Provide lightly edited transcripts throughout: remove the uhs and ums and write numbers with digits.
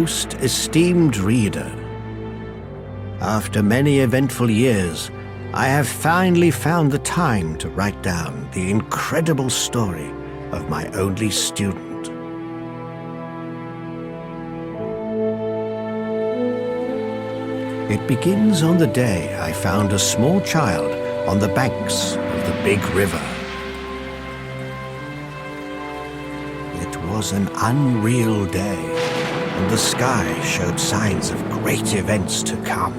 Most esteemed reader, after many eventful years, I have finally found the time to write down the incredible story of my only student. It begins on the day I found a small child on the banks of the big river. It was an unreal day, and the sky showed signs of great events to come.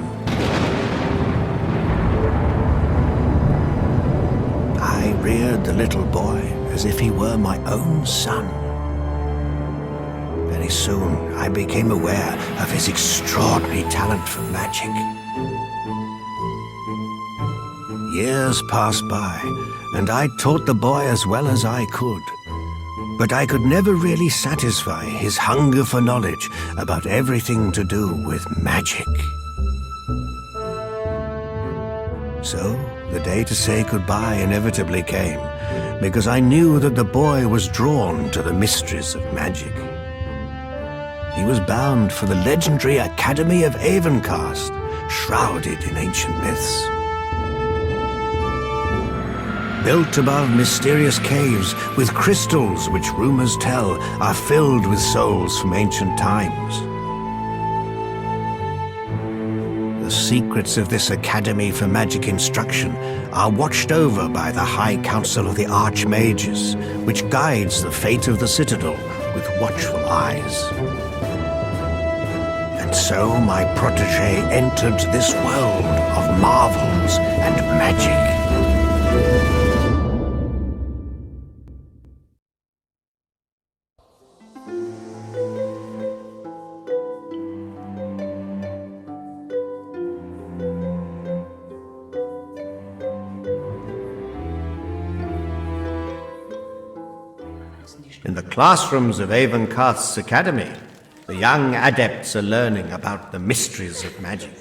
I reared the little boy as if he were my own son. Very soon, I became aware of his extraordinary talent for magic. Years passed by, and I taught the boy as well as I could. But I could never really satisfy his hunger for knowledge about everything to do with magic. So, the day to say goodbye inevitably came, because I knew that the boy was drawn to the mysteries of magic. He was bound for the legendary Academy of Avencast, shrouded in ancient myths. Built above mysterious caves with crystals which rumors tell are filled with souls from ancient times. The secrets of this Academy for Magic Instruction are watched over by the High Council of the Archmages, which guides the fate of the Citadel with watchful eyes. And so my protege entered this world of marvels and magic. In the classrooms of Avencast's Academy, the young adepts are learning about the mysteries of magic.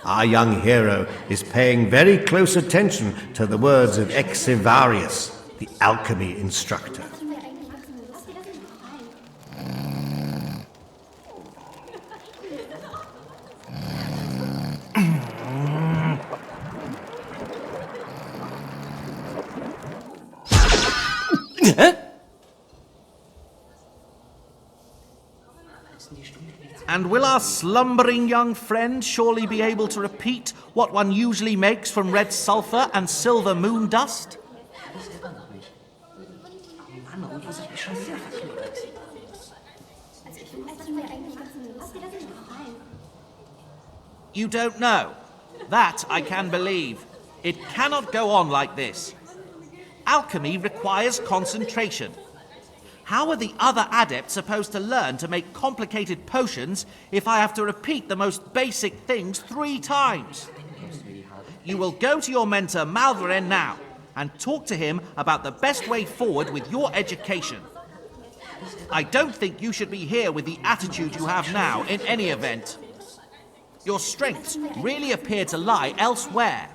Our young hero is paying very close attention to the words of Exivarius, the alchemy instructor. And will our slumbering young friend surely be able to repeat what one usually makes from red sulfur and silver moon dust? You don't know. That I can believe. It cannot go on like this. Alchemy requires concentration. How are the other adepts supposed to learn to make complicated potions if I have to repeat the most basic things 3 times? You will go to your mentor Malveren now and talk to him about the best way forward with your education. I don't think you should be here with the attitude you have now in any event. Your strengths really appear to lie elsewhere.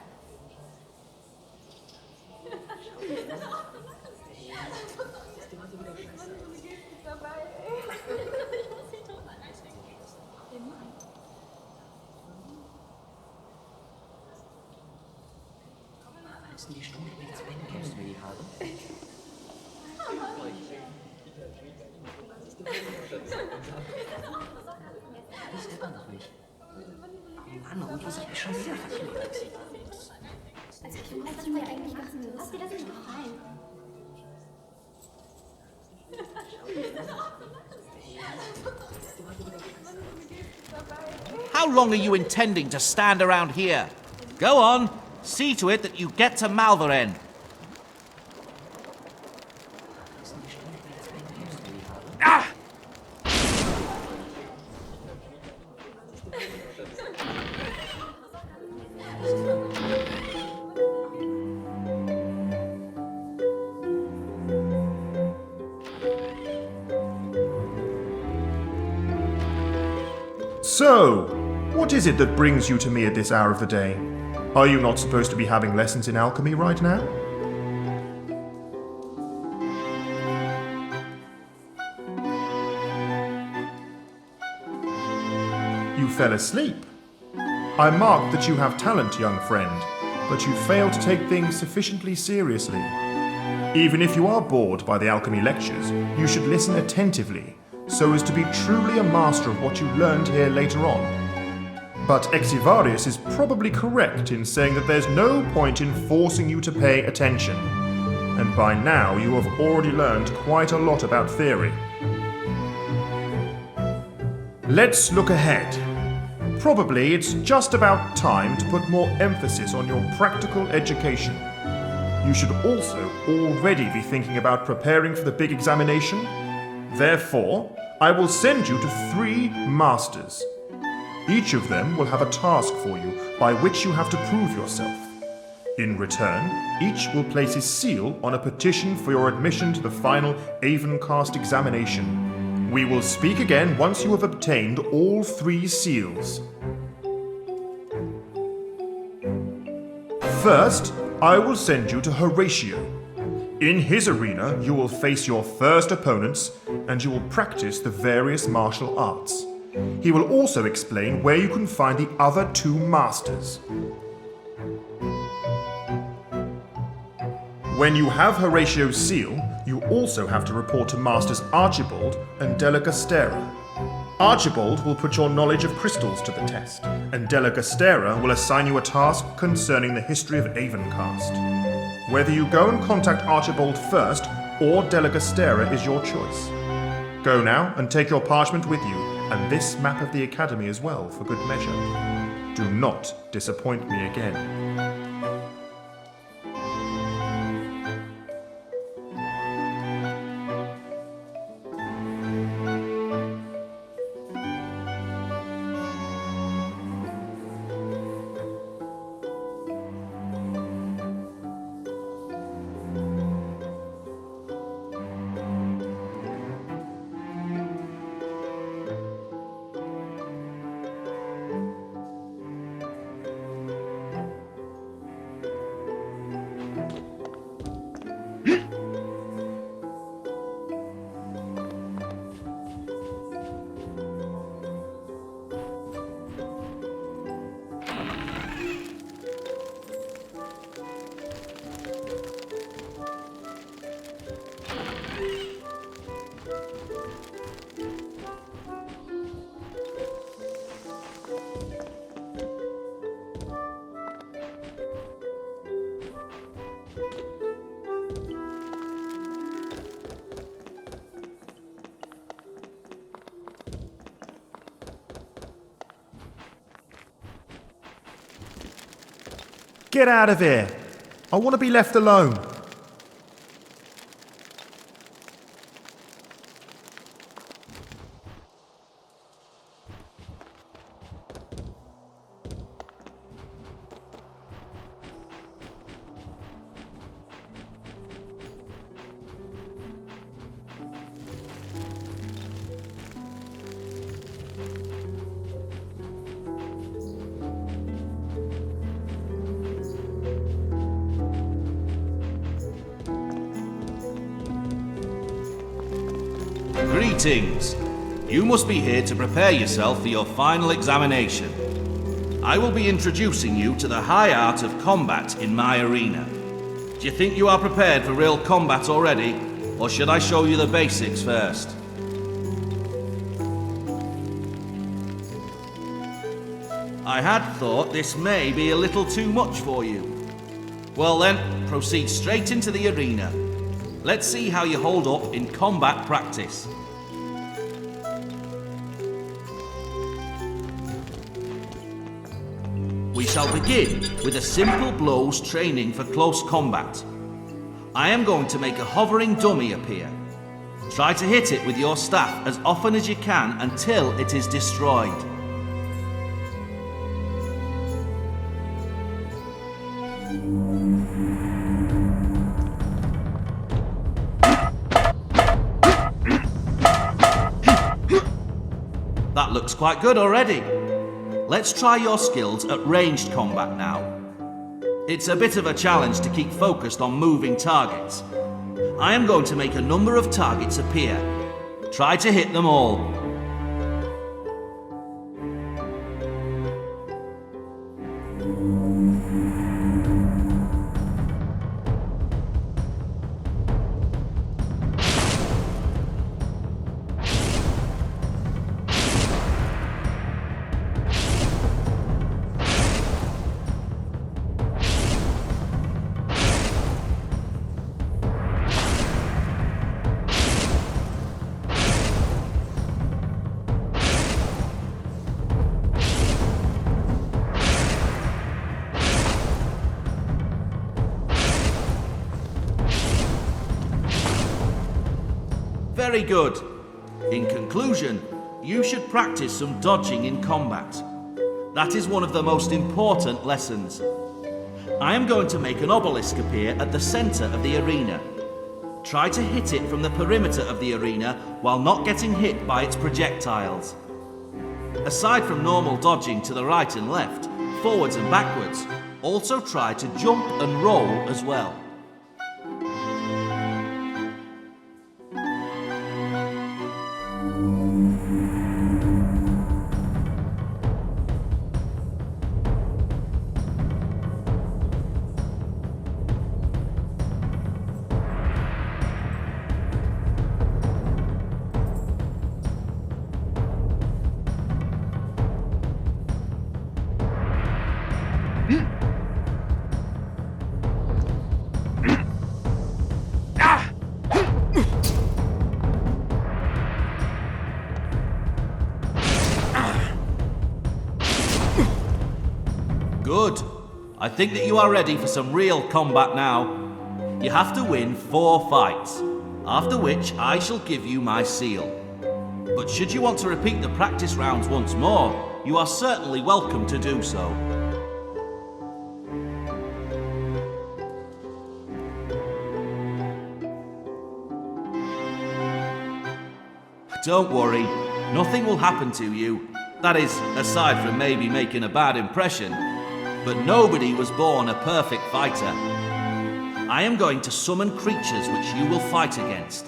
How long are you intending to stand around here? Go on, see to it that you get to Malveren. Ah! So, what is it that brings you to me at this hour of the day? Are you not supposed to be having lessons in alchemy right now? You fell asleep. I marked that you have talent, young friend, but you fail to take things sufficiently seriously. Even if you are bored by the alchemy lectures, you should listen attentively, so as to be truly a master of what you learned here later on. But Exivarius is probably correct in saying that there's no point in forcing you to pay attention. And by now you have already learned quite a lot about theory. Let's look ahead. Probably it's just about time to put more emphasis on your practical education. You should also already be thinking about preparing for the big examination. Therefore, I will send you to 3 masters. Each of them will have a task for you by which you have to prove yourself. In return, each will place his seal on a petition for your admission to the final Avencast examination. We will speak again once you have obtained all 3 seals. First, I will send you to Horatio. In his arena, you will face your first opponents, and you will practice the various martial arts. He will also explain where you can find the other 2 masters. When you have Horatio's seal, you also have to report to Masters Archibald and Delagostera. Archibald will put your knowledge of crystals to the test, and Delagostera will assign you a task concerning the history of Avencast. Whether you go and contact Archibald first, or Delagostera is your choice. Go now and take your parchment with you, and this map of the Academy as well, for good measure. Do not disappoint me again. Get out of here! I want to be left alone. Greetings. You must be here to prepare yourself for your final examination. I will be introducing you to the high art of combat in my arena. Do you think you are prepared for real combat already? Or should I show you the basics first? I had thought this may be a little too much for you. Well then, proceed straight into the arena. Let's see how you hold up in combat practice. We shall begin with a simple blows training for close combat. I am going to make a hovering dummy appear. Try to hit it with your staff as often as you can until it is destroyed. That looks quite good already. Let's try your skills at ranged combat now. It's a bit of a challenge to keep focused on moving targets. I am going to make a number of targets appear. Try to hit them all. Very good. In conclusion, you should practice some dodging in combat. That is one of the most important lessons. I am going to make an obelisk appear at the center of the arena. Try to hit it from the perimeter of the arena while not getting hit by its projectiles. Aside from normal dodging to the right and left, forwards and backwards, also try to jump and roll as well. Good. I think that you are ready for some real combat now. You have to win 4 fights, after which I shall give you my seal. But should you want to repeat the practice rounds once more, you are certainly welcome to do so. Don't worry, nothing will happen to you. That is, aside from maybe making a bad impression. But nobody was born a perfect fighter. I am going to summon creatures which you will fight against.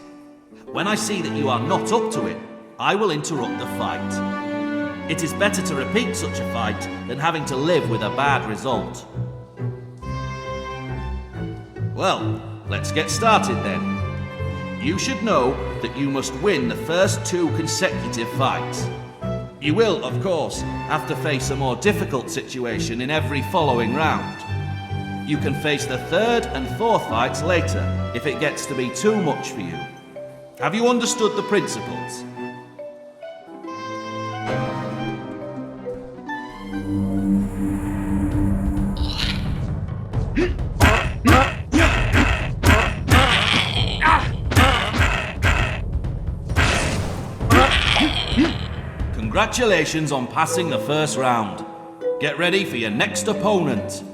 When I see that you are not up to it, I will interrupt the fight. It is better to repeat such a fight than having to live with a bad result. Well, let's get started then. You should know that you must win the first 2 consecutive fights. You will, of course, have to face a more difficult situation in every following round. You can face the 3rd and 4th fights later if it gets to be too much for you. Have you understood the principles? Congratulations on passing the first round. Get ready for your next opponent.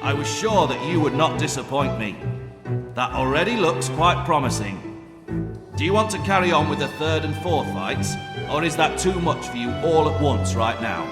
I was sure that you would not disappoint me. That already looks quite promising. Do you want to carry on with the 3rd and 4th fights, or is that too much for you all at once right now?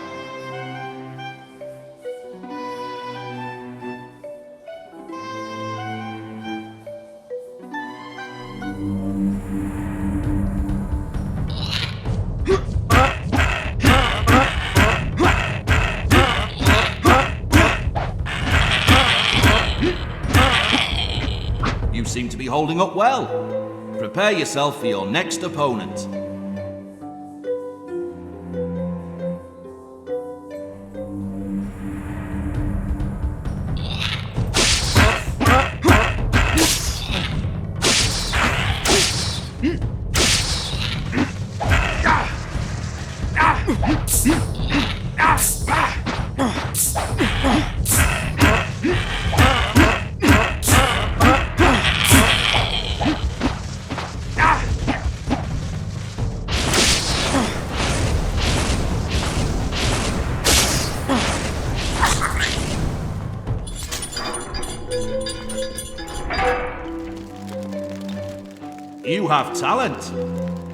You seem to be holding up well. Prepare yourself for your next opponent. have talent.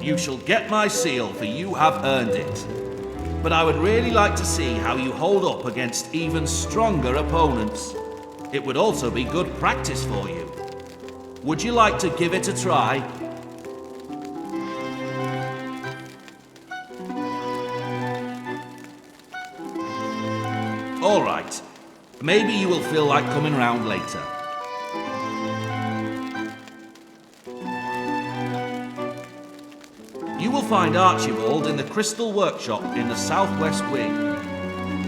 You shall get my seal, for you have earned it. But I would really like to see how you hold up against even stronger opponents. It would also be good practice for you. Would you like to give it a try? All right. Maybe you will feel like coming round later. You will find Archibald in the Crystal Workshop in the southwest wing.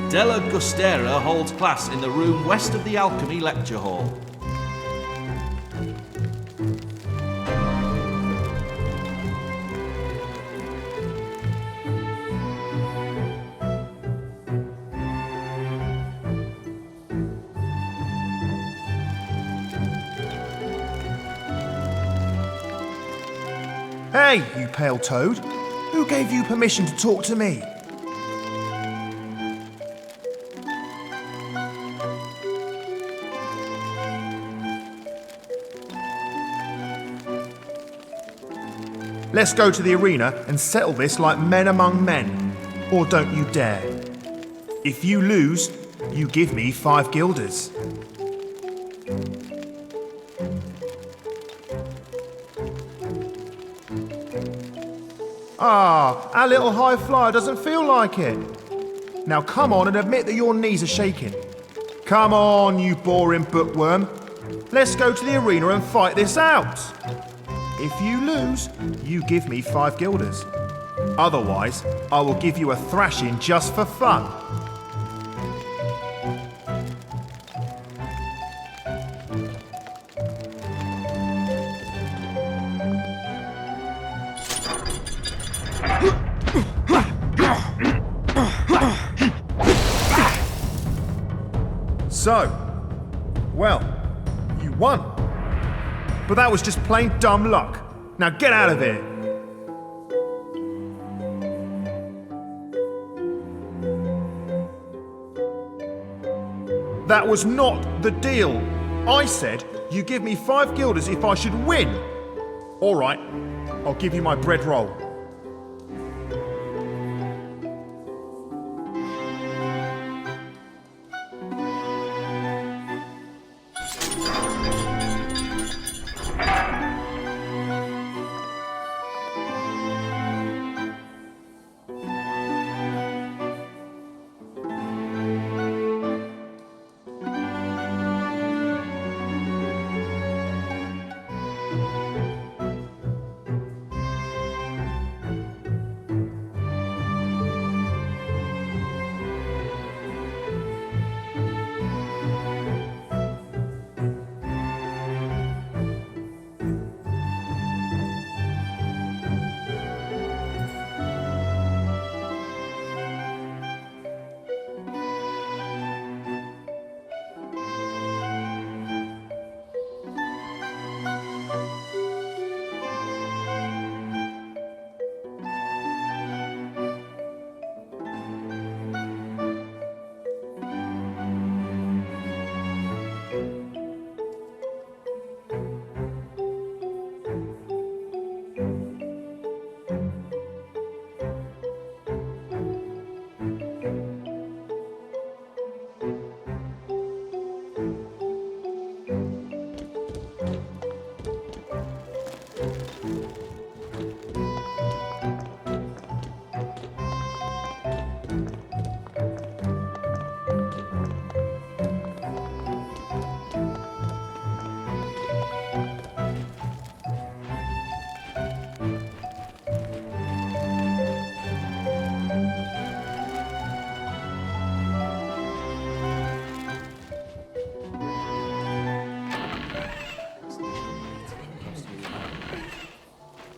Della Gustera holds class in the room west of the Alchemy Lecture Hall. Hey, you pale toad. Who gave you permission to talk to me? Let's go to the arena and settle this like men among men. Or don't you dare. If you lose, you give me 5 guilders. Ah, our little high flyer doesn't feel like it. Now come on and admit that your knees are shaking. Come on, you boring bookworm. Let's go to the arena and fight this out. If you lose, you give me 5 guilders. Otherwise, I will give you a thrashing just for fun. So, well, you won. But that was just plain dumb luck. Now get out of here. That was not the deal. I said you give me 5 guilders if I should win. All right, I'll give you my bread roll.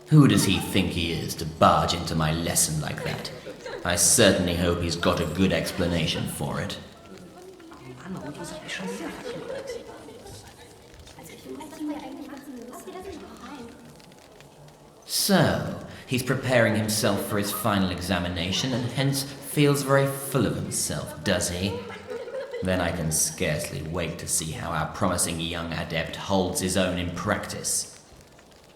Who does he think he is to barge into my lesson like that? I certainly hope he's got a good explanation for it. So, he's preparing himself for his final examination and hence feels very full of himself, does he? Then I can scarcely wait to see how our promising young adept holds his own in practice.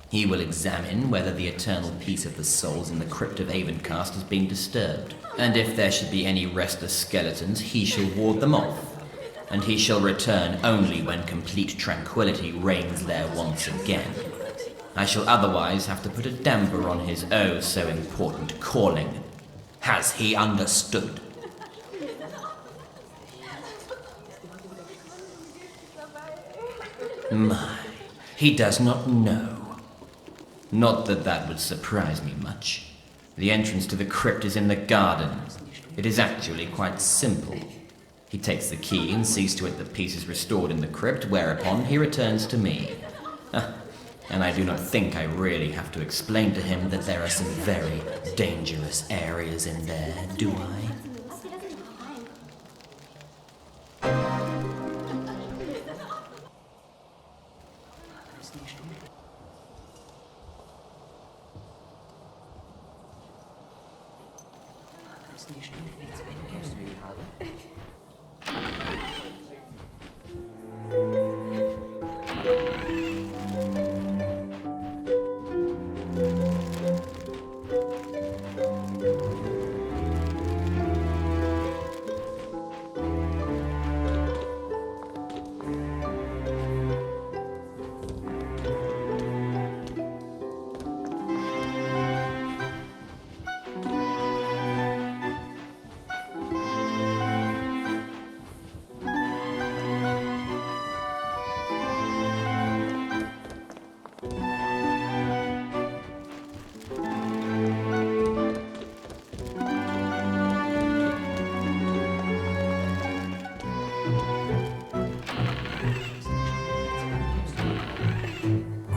He will examine whether the eternal peace of the souls in the crypt of Avencast has been disturbed, and if there should be any restless skeletons, he shall ward them off, and he shall return only when complete tranquility reigns there once again. I shall otherwise have to put a damper on his oh so important calling. Has he understood? My, he does not know. Not that that would surprise me much. The entrance to the crypt is in the garden. It is actually quite simple. He takes the key and sees to it that peace is restored in the crypt, whereupon he returns to me. And I do not think I really have to explain to him that there are some very dangerous areas in there, do I?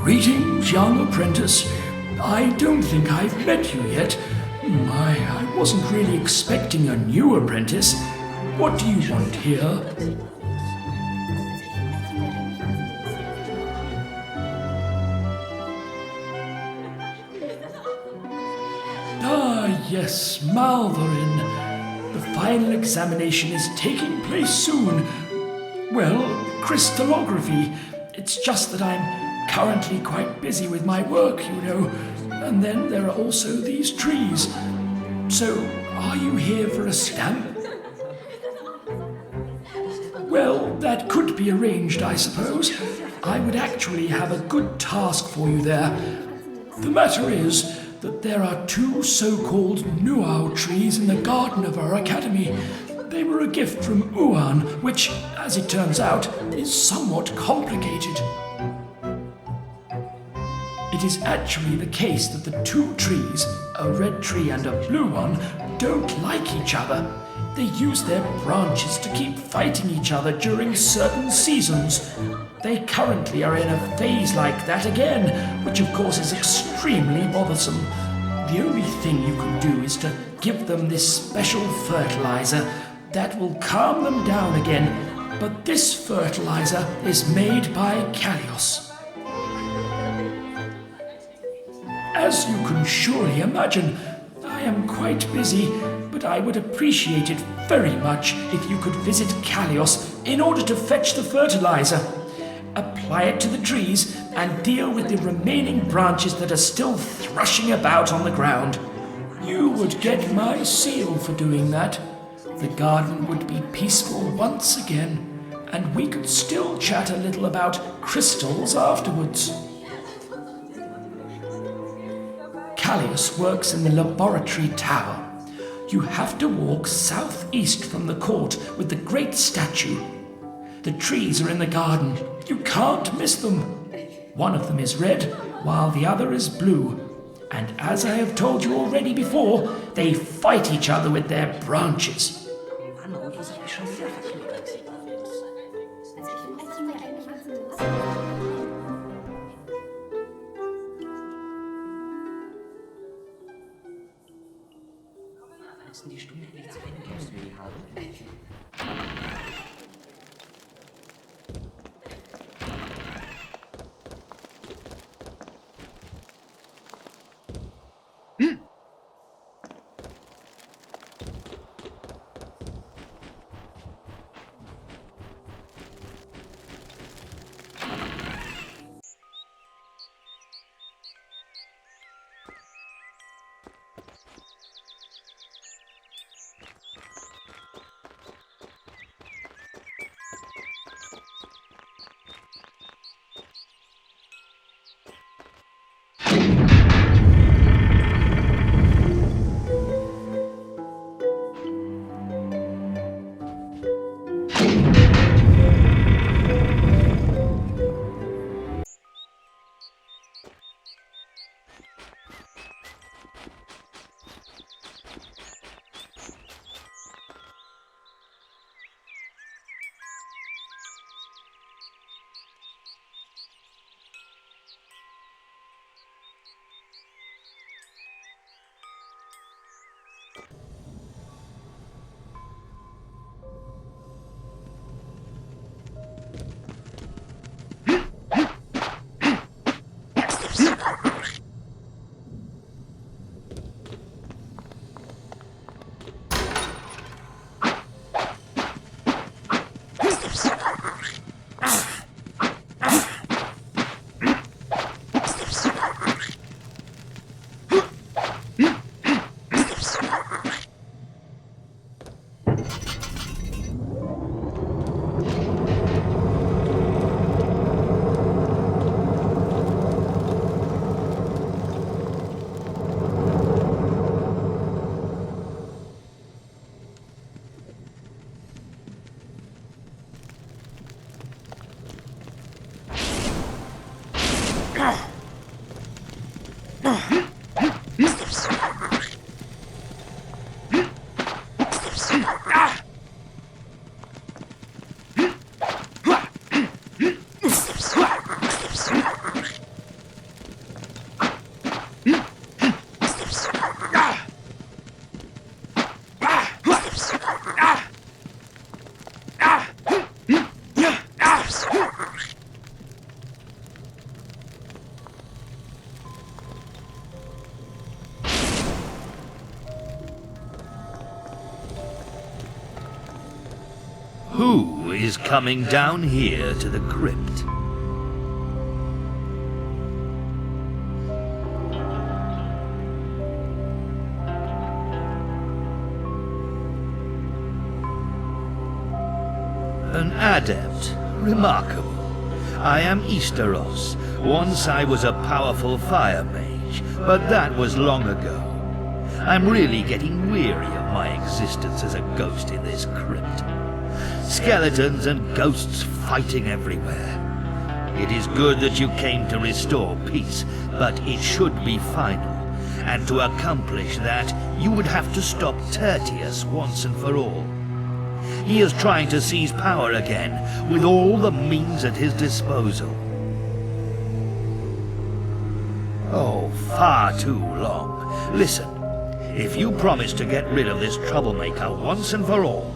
Greetings, young apprentice. I don't think I've met you yet. I wasn't really expecting a new apprentice. What do you want here? Ah, yes, Malverin. The final examination is taking place soon. Well, crystallography. It's just that I'm currently quite busy with my work, you know, and then there are also these trees. So, are you here for a stamp? Well, that could be arranged, I suppose. I would actually have a good task for you there. The matter is that there are two so-called Nuau trees in the garden of our academy. They were a gift from Uan, which, as it turns out, is somewhat complicated. It is actually the case that the two trees, a red tree and a blue one, don't like each other. They use their branches to keep fighting each other during certain seasons. They currently are in a phase like that again, which of course is extremely bothersome. The only thing you can do is to give them this special fertilizer that will calm them down again. But this fertilizer is made by Callios. As you can surely imagine, I am quite busy, but I would appreciate it very much if you could visit Callios in order to fetch the fertilizer. Apply it to the trees and deal with the remaining branches that are still thrashing about on the ground. You would get my seal for doing that. The garden would be peaceful once again, and we could still chat a little about crystals afterwards. Callios works in the laboratory tower. You have to walk southeast from the court with the great statue. The trees are in the garden. You can't miss them. One of them is red, while the other is blue. And as I have told you already before, they fight each other with their branches. Who is coming down here to the crypt? An adept. Remarkable. I am Easteros. Once I was a powerful fire mage, but that was long ago. I'm really getting weary of my existence as a ghost in this crypt. Skeletons and ghosts fighting everywhere. It is good that you came to restore peace, but it should be final. And to accomplish that, you would have to stop Tertius once and for all. He is trying to seize power again, with all the means at his disposal. Oh, far too long. Listen, if you promise to get rid of this troublemaker once and for all,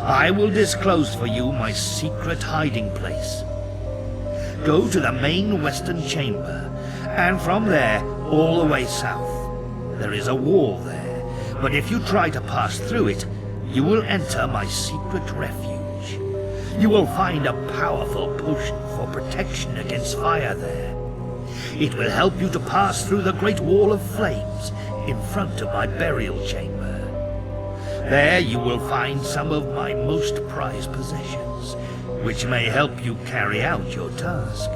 I will disclose for you my secret hiding place. Go to the main western chamber, and from there, all the way south. There is a wall there, but if you try to pass through it, you will enter my secret refuge. You will find a powerful potion for protection against fire there. It will help you to pass through the Great Wall of Flames in front of my burial chamber. There you will find some of my most prized possessions, which may help you carry out your task.